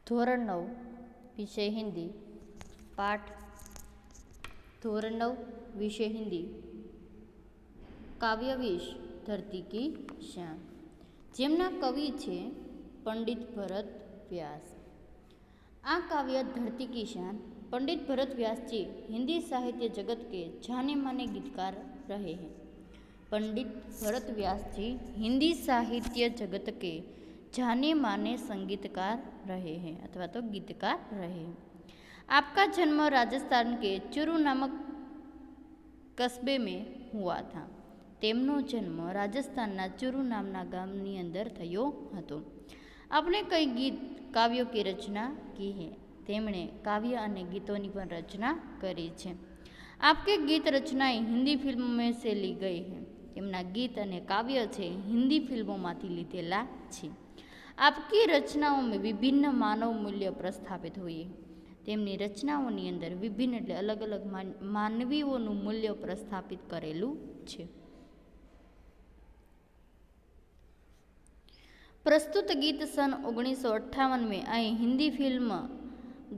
ધોરણ 9 વિષય હિન્દી પાઠ ધોરણ 9 વિષય હિન્દી કાવ્યવિશ ધરતી કી શાન, જેમના કવિ છે પંડિત ભરત વ્યાસ। આ काव्य धरती की शान पंडित भरत व्यास जी हिंदी साहित्य जगत के जाने माने गीतकार रहे हैं। पंडित भरत व्यास जी हिंदी साहित्य जगत के जाने माने संगीतकार रहे हैं अथवा तो गीतकार रहे हैं। आपका जन्म राजस्थान के चुरू नामक कस्बे में हुआ था। તેમનો જન્મ રાજસ્થાનના ચુરુ નામના ગામની અંદર થયો હતો। આપણે કઈ ગીત કાવ્યો की रचना की है। તેમણે કાવ્ય અને ગીતોની પણ રચના કરી છે। आपके गीत रचनाएं हिंदी फिल्मों में से ली गई है। તેમના ગીત અને કાવ્ય છે હિન્દી ફિલ્મોમાંથી લીધેલા છે। आपकी रचनाओं में विभिन्न मानव मूल्य प्रस्थापित हुए। તેમની રચનાઓની અંદર વિભિન્ન એટલે અલગ અલગ માનવીઓનું મૂલ્ય પ્રસ્થાપિત કરેલું છે। प्रस्तुत गीत सन 1958 में आई हिंदी फिल्म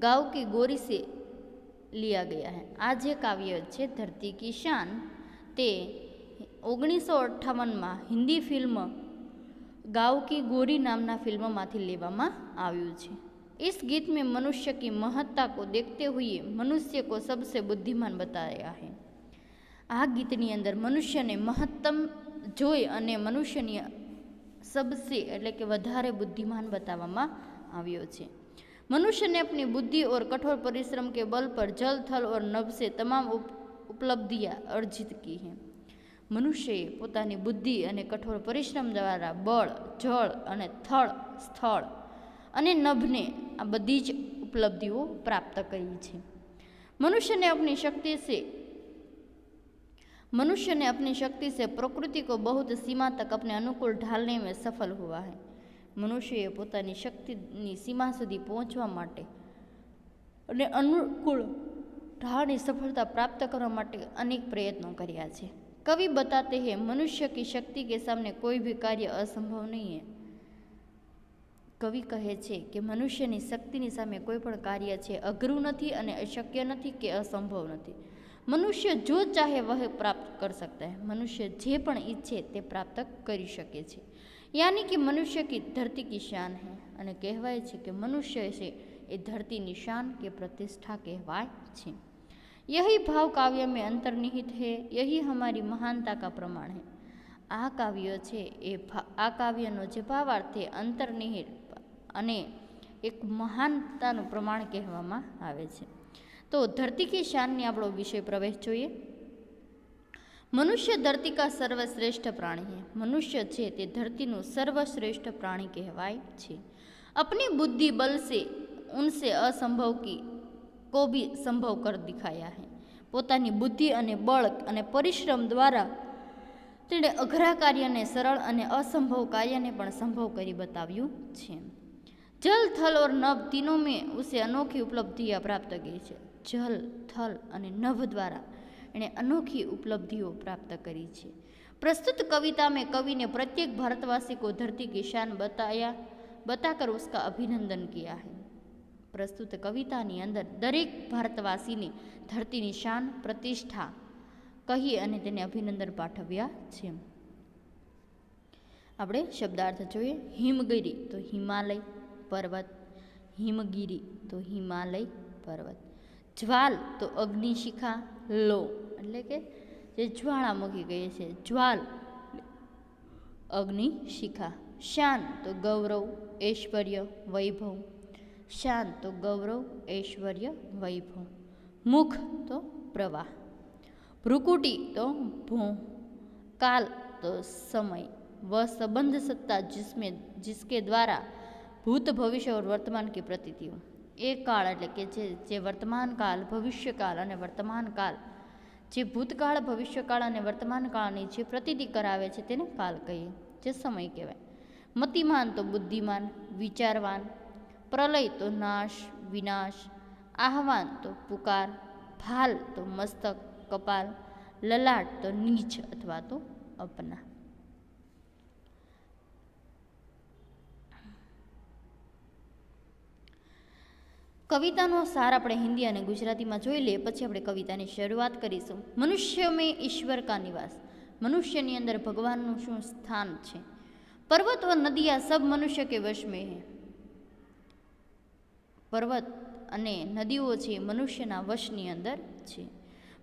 गाँव की गोरी से लिया गया है। आज ये काव्य है धरती की शान ते 1958 में हिंदी फिल्म गाँव की गोरी नामना फिल्म माथी लेवामां आव्युं छे। इस गीत में मनुष्य की महत्ता को देखते हुए मनुष्य को सबसे बुद्धिमान बताया है। आ गीतनी अंदर मनुष्य ने महत्तम जोई अने मनुष्यनी सबसे एटले के वधारे बुद्धिमान बताववामां आव्यो छे। मनुष्य ने अपनी बुद्धि और कठोर परिश्रम के बल पर जल थल और नभ से तमाम उपलब्धियां अर्जित की है। मनुष्यए पोतानी बुद्धि अने कठोर परिश्रम द्वारा बळ जल अने थळ स्थळ अने नभने आ बधी ज उपलब्धिओ प्राप्त करी छे। मनुष्य ने अपनी शक्ति से प्रकृति को बहुत सीमा तक अपने अनुकूल ढालने में सफल हुआ है। मनुष्यए पोतानी शक्तिनी सीमा सुधी पहोंचवा माटे अने अनुकूल ढालनी सफलता प्राप्त करवा माटे अनेक प्रयत्नों कर्या छे। कवि बताते हैं मनुष्य की शक्ति के सामने कोई भी कार्य असंभव नहीं है। कवि कहे छे कि मनुष्यनी शक्तिनी सामे कोई पण कार्य छे अघरू नथी अने अशक्य नथी के असंभव नथी। मनुष्य जो चाहे वह प्राप्त कर सकता है। मनुष्य जे पण इच्छे ते प्राप्त करी शके छे। यानी कि मनुष्य की धरती की शान है अने कहेवाय छे कि मनुष्य से ए धरती की शान के प्रतिष्ठा कहवाय छे। यही भाव काव्य में अंतर्निहित है। यही हमारी महानता का प्रमाण है। आ काव्य छे ए आ काव्यनो जे भावार्थ है अंतर्निहित अने एक महानतानुं प्रमाण कहेवामां आवे छे। तो धरती की शान ने आपणो विषय प्रवेश जोईए। मनुष्य धरती का सर्वश्रेष्ठ प्राणी है। मनुष्य छे ते धरतीनुं सर्वश्रेष्ठ प्राणी कहेवाय छे। अपनी बुद्धि बल से उनसे असंभव की को भी संभव कर दिखाया है। पोतानी बुद्धि अने बळ अने परिश्रम द्वारा तेणे अघरा कार्यने सरल अने असंभव कार्यने पण संभव करी बताव्युं छे। जल थल और नभ तीनों में उसे अनोखी उपलब्धियां प्राप्त की है। जल थल अने नभ द्वारा एणे अनोखी उपलब्धिओ प्राप्त करी है। प्रस्तुत कविता में कवि ने प्रत्येक भारतवासी को धरती की शान बताकर उसका अभिनंदन किया है। प्रस्तुत कवितानी अंदर दरेक भारतवासी ने धरती की शान प्रतिष्ठा कही अने तेने अभिनंदन पाठव्या छे। आपणे शब्दार्थ जोईए। हिमगिरी तो हिमालय पर्वत, हिमगिरी तो हिमालय पर्वत। ज्वाल तो अग्निशिखा लो एटले के जे ज्वालामुखी कहे छे ज्वाल अग्निशिखा। शान तो गौरव ऐश्वर्य वैभव। शान तो गौरव ऐश्वर्य वैभव। मुख तो प्रवाह। भ्रुकुटी तो भों। काल तो समय वह संबंध सत्ता जिसके द्वारा भूत भविष्य और वर्तमान की प्रतीतिओ। एक काल एटले के जे वर्तमान काल भविष्य काल अने वर्तमान काल जे भूतकाळ भविष्यकाळ अने वर्तमान काळनी जे प्रतीति करावे छे तेने काल कहीए, जे समय कहेवाय। मतिमान तो बुद्धिमान विचारवान। प्रलय तो नाश विनाश। आह्वान तो पुकार। भाल तो मस्तक कपाल। ललाट तो नीच अथवा तो अपना। કવિતાનો સાર આપણે હિન્દી અને ગુજરાતીમાં જોઈ લઈએ, પછી આપણે કવિતાની શરૂઆત કરીશું. મનુષ્ય મેં ઈશ્વર કા નિવાસ. મનુષ્યની અંદર ભગવાનનું શું સ્થાન છે? પર્વત और નદિયા સબ મનુષ્ય કે વશ में है. પર્વત અને નદીઓ છે મનુષ્યના વશની અંદર છે.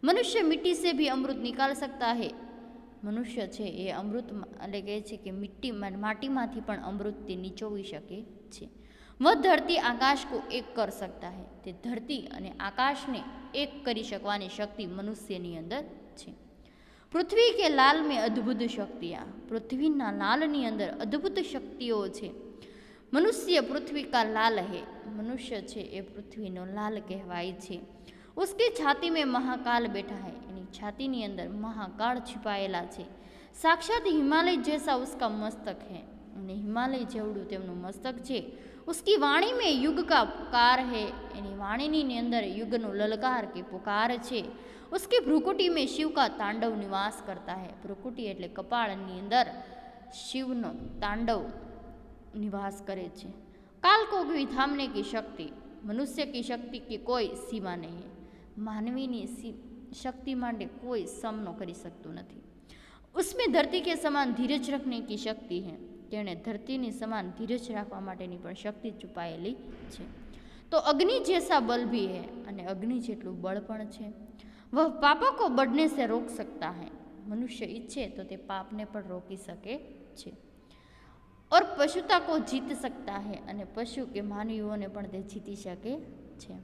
મનુષ્ય મિટ્ટી સે ભી અમૃત નિકાલ સકતા હે. મનુષ્ય છે એ અમૃત એટલે કહે છે કે માટીમાંથી પણ અમૃત તે નીચોવી શકે છે. વહ ધરતી આકાશ કો એક કર સકતા હે. તે ધરતી અને આકાશને એક કરી શકવાની શક્તિ મનુષ્યની અંદર છે. પૃથ્વી કે લાલ મેં અદ્ભુત શક્તિયા. પૃથ્વીના લાલની અંદર અદ્ભુત શક્તિઓ છે. મનુષ્ય પૃથ્વી કા લાલ હે. મનુષ્ય છે એ પૃથ્વીનો લાલ કહેવાય છે. ઉસકી છાતી મેં મહાકાલ બેઠા હૈ. એની છાતીની અંદર મહાકાળ છુપાયેલા છે. સાક્ષાત હિમાલય જૈસા ઉસકા મસ્તક હૈ. અને હિમાલય જેવડું તેમનું મસ્તક છે. ઉસકી વાણી મેં યુગ કા પુકાર હૈ. એની વાણીની અંદર યુગનો લલકાર કે પુકાર છે. ઉસકી ભ્રુકુટી મેં શિવ કા તાંડવ નિવાસ કરતા હૈ. ભ્રુકુટી એટલે કપાળની અંદર શિવનો તાંડવ નિવાસ કરે છે. કાલ કો ભી થામને કી શક્તિ. મનુષ્ય કી શક્તિ की કોઈ સીમા નહીં है. માનવીની શક્તિ માટે કોઈ સામનો કરી શકતું નથી. ઉસમેં ધરતી કે સમાન ધીરજ રખને કી શક્તિ है. તેણે ધરતીની સમાન ધીરજ રાખવા માટેની પણ શક્તિ છુપાયેલી છે. તો અગ્નિ જૈસા બલ ભી है. અને અગ્નિ જેટલું બળ પણ છે. વહ પાપો કો बढ़ने से रोक सकता है. મનુષ્ય ઈચ્છે તો તે પાપને પણ રોકી શકે છે. और पशुता को जीत सकता है. અને પશુ કે માનવીઓને પણ તે જીતી શકે છે.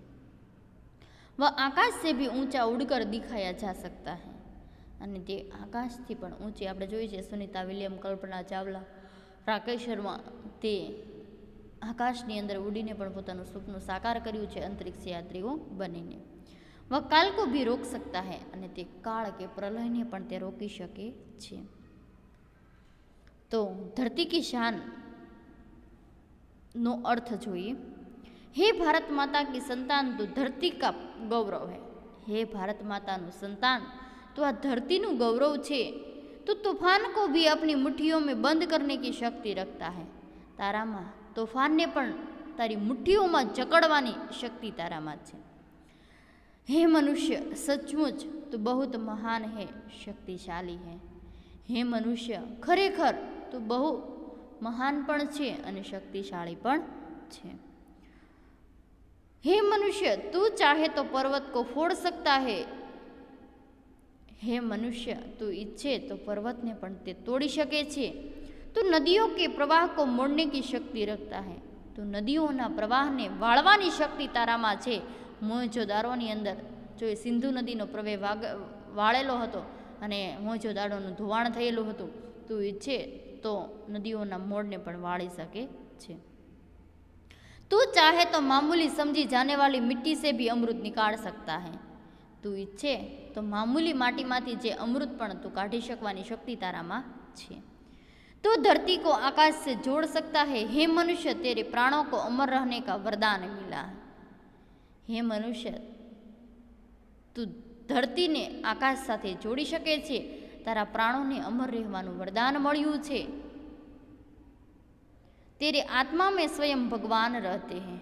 वह आकाश से भी ऊंचा उड़कर दिखाया जा सकता है. અને તે આકાશથી પણ ઊંચી આપણે જોઈએ છે સુનિતા વિલિયમ, કલ્પના ચાવલા, રાકેશ શર્મા તે આકાશની અંદર ઉડીને પણ પોતાનું સપનું સાકાર કર્યું છે અંતરિક્ષ યાત્રીઓ બનીને. વહ કાલ કો ભી રોક સકતા હૈ. અને તે કાળ કે પ્રલયને પણ તે રોકી શકે છે. તો ધરતી કી શાન નો અર્થ જોઈએ. હે ભારત માતા કી સંતાન તો ધરતી કા ગૌરવ હૈ. હે ભારત માતાનું સંતાન તો આ ધરતીનું ગૌરવ છે. તો તूफान को भी अपनी मुट्ठियों में बंद करने की शक्ति रखता है. તારામાં તોફાનને પણ તારી મુઠ્ઠીઓમાં જકડવાની શક્તિ તારામાં છે. હે મનુષ્ય સચમુચ તો બહુત મહાન હૈ, શક્તિશાળી હૈ. હે મનુષ્ય ખરેખર તો બહુ મહાન પણ છે અને શક્તિશાળી પણ છે. હે મનુષ્ય તું ચાહે તો પર્વત કો ફોડ સકતા હે. હે મનુષ્ય તું ઈચ્છે તો પર્વતને પણ તે તોડી શકે છે. તો નદીઓ કે પ્રવાહ કો મોડને કી શક્તિ રખતા હે. તો નદીઓના પ્રવાહને વાળવાની શક્તિ તારામાં છે. મોહેંજો-દારોની અંદર જો એ સિંધુ નદીનો પ્રવાહ વાળેલો હતો અને મોહેંજો-દારોનું ધોવાણ થયેલું હતું, તું ઈચ્છે તો નદીઓના મોડને પણ વાળી શકે છે. તું ચાહે તો મામૂલી સમજી જાને વાલી મિટ્ટી સે ભી અમૃત નિકાળ સકતા હૈ. તું ઈચ્છે તો મામૂલી માટીમાંથી જે અમૃત પણ તું કાઢી શકવાની શક્તિ તારામાં છે. तो धरती को आकाश से जोड़ सकता है. हे मनुष्य तेरे प्राणों को अमर रहने का वरदान मिला है. હે મનુષ્ય તું ધરતીને આકાશ સાથે જોડી શકે છે. તારા પ્રાણોને અમર રહેવાનું વરદાન મળ્યું છે. तेरे आत्मा में स्वयं भगवान रहते हैं,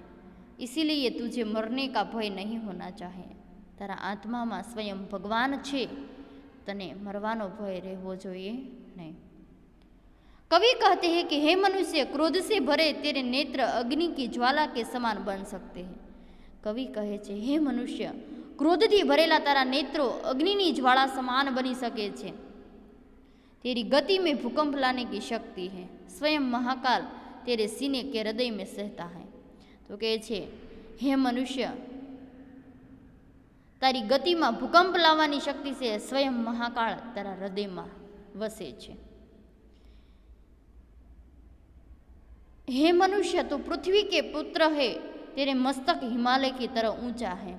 इसीलिए तुझे मरने का भय नहीं होना चाहिए. તારા આત્મામાં સ્વયં ભગવાન છે, તને મરવાનો ભય રહેવો જોઈએ નહીં. कवि कहते हैं कि हे मनुष्य क्रोध से भरे तेरे नेत्र अग्नि की ज्वाला के समान बन सकते हैं. कवि કહે છે હે મનુષ્ય ક્રોધથી ભરેલા તારા નેત્રો અગ્નિની જ્વાળા સમાન બની શકે છે. तेरी गति में भूकंप लाने की शक्ति है. स्वयं महाकाल तेरे सीने के हृदय में सहता है. તો કહે છે હે મનુષ્ય તારી ગતિમાં ભૂકંપ લાવવાની શક્તિ છે. સ્વયં મહાકાળ તારા હૃદયમાં વસે છે. हे मनुष्य तो पृथ्वी के पुत्र है, तेरे मस्तक हिमालय की तरह ऊंचा है.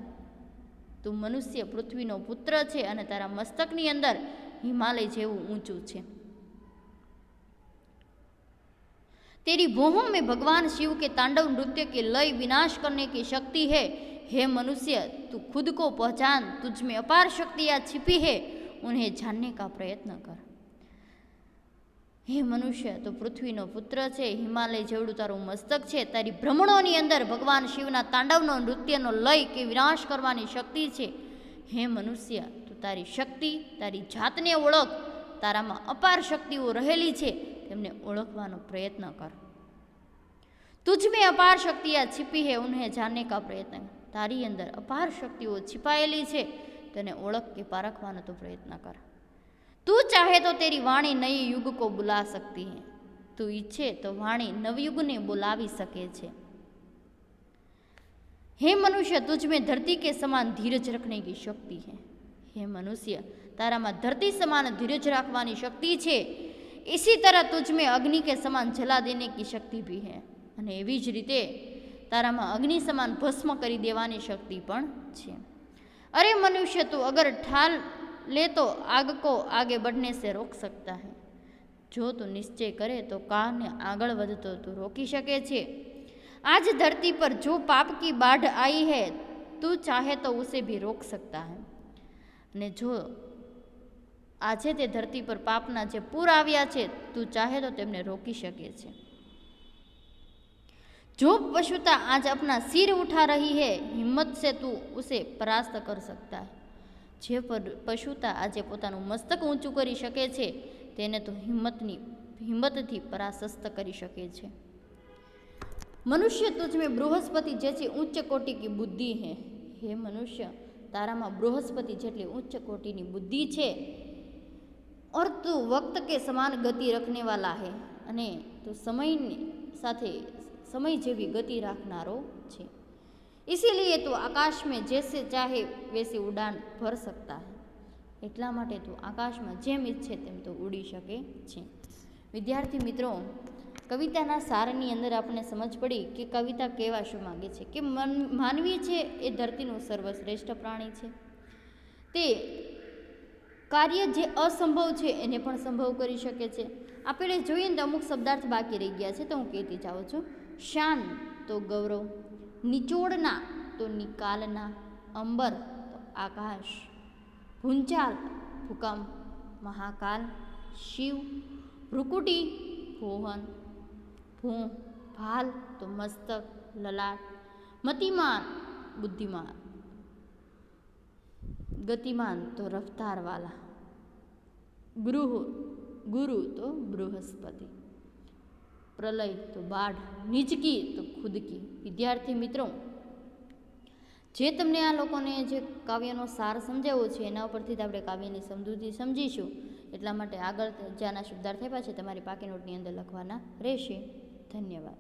તું મનુષ્ય પૃથ્વીનો પુત્ર છે અને તારા મસ્તકની અંદર હિમાલય જેવું ઊંચું છે. तेरी भौहों में भगवान शिव के तांडव नृत्य के लय विनाश करने की शक्ति है. हे मनुष्य तू खुद को पहचान, तुझ में अपार शक्तियाँ छिपी है, उन्हें जानने का प्रयत्न कर. હે મનુષ્ય, તું પૃથ્વીનો પુત્ર છે, હિમાલય જેવડું તારું મસ્તક છે, તારી ભ્રમણોની અંદર ભગવાન શિવના તાંડવનો નૃત્યનો લય કે વિનાશ કરવાની શક્તિ છે. હે મનુષ્ય, તું તારી શક્તિ, તારી જાતને ઓળખ. તારામાં અપાર શક્તિઓ રહેલી છે, તેમને ઓળખવાનો પ્રયત્ન કર. तुझ में अपार शक्तियाँ छिपी है, उन्हें जानने का प्रयत्न. तारी अंदर अपार शक्तिओ छिपाएली है, तेने ओळख के पारखवानो तो प्रयत्न कर. तू चाहे तो तेरी वाणी नए युग को बुला सकती है. तू इच्छे तो वाणी नवयुग ने बुलावी सके छे. हे मनुष्य, तुझ में धरती के समान धीरज रखने की शक्ति है. हे मनुष्य, तारा में धरती समान धीरज रखवानी शक्ति है. इसी तरह तुझ में अग्नि के समान जला देने की शक्ति भी है. અને એવી જ રીતે તારામાં અગ્નિ સમાન ભસ્મ કરી દેવાની શક્તિ પણ છે. अरे मनुष्य, तू अगर ठाल ले तो आग को आगे बढ़ने से रोक सकता है. जो तू निश्चय करे तो काल ने आगळ વધતો तू रोकी सके छे. आज धरती पर जो पाप की बाढ़ आई है, तू चाहे तो उसे भी रोक सकता है. અને જો આજે તે ધરતી પર પાપના જે પૂર આવ્યા છે, તું ચાહે તો તેમને રોકી શકે છે. जो पशुता आज अपना सिर उठा रही है, हिम्मत से तू उसे परास्त कर सकता है. जे पशुता आज पोतानुं मस्तक ऊंचું કરી શકે છે, તેને તો હિંમતથી પરાસ્ત કરી શકે છે. मनुष्य, तुझ में बृहस्पति जैसी उच्च कोटि की बुद्धि है. हे मनुष्य, तारा में बृहस्पति जेटली उच्च कोटि की बुद्धि है, और तू वक्त के समान गति रखने वाला है. अने तू समय साथे समय जेवी गति राखनारो छे. इसीलिए तू आकाश में जैसे चाहे वैसे उड़ान भर सकता है. એટલા માટે તું આકાશમાં જેમ ઈચ્છે તેમ તો ઉડી શકે છે. વિદ્યાર્થી મિત્રો, કવિતાના સારની અંદર આપણને સમજ પડી કે કવિતા કહેવા શું માગે છે, કે માનવી છે એ ધરતીનું સર્વશ્રેષ્ઠ પ્રાણી છે. તે કાર્ય જે અસંભવ છે એને પણ સંભવ કરી શકે છે. આપણે જોઈએ ને તો અમુક શબ્દાર્થ બાકી રહી ગયા છે, તો હું કહેતી જાઉં છું. શાન તો ગૌરવ, નિચોડના તો નિકાલના, અંબર તો આકાશ, ભૂંચાલ ભૂકંપ, મહાકાલ શિવ, ભ્રુકુટી ભોહન, ભૂ ભાલ તો મસ્તક લલાટ, મતિમાન બુદ્ધિમાન, ગતિમાન તો રફતારવાલા, ગુરુ તો બૃહસ્પતિ, પ્રલય તો બાઢ, નિજકી તો ખુદકી. વિદ્યાર્થી મિત્રો, જે તમને આ લોકોને જે કાવ્યનો સાર સમજાવ્યો છે, એના ઉપરથી જ આપણે કાવ્યની સમજૂતી સમજીશું. એટલા માટે આગળ જ્યાંના શબ્દાર્થ આપ્યા છે તમારી પાકી નોટની અંદર લખવાના રહેશે. ધન્યવાદ.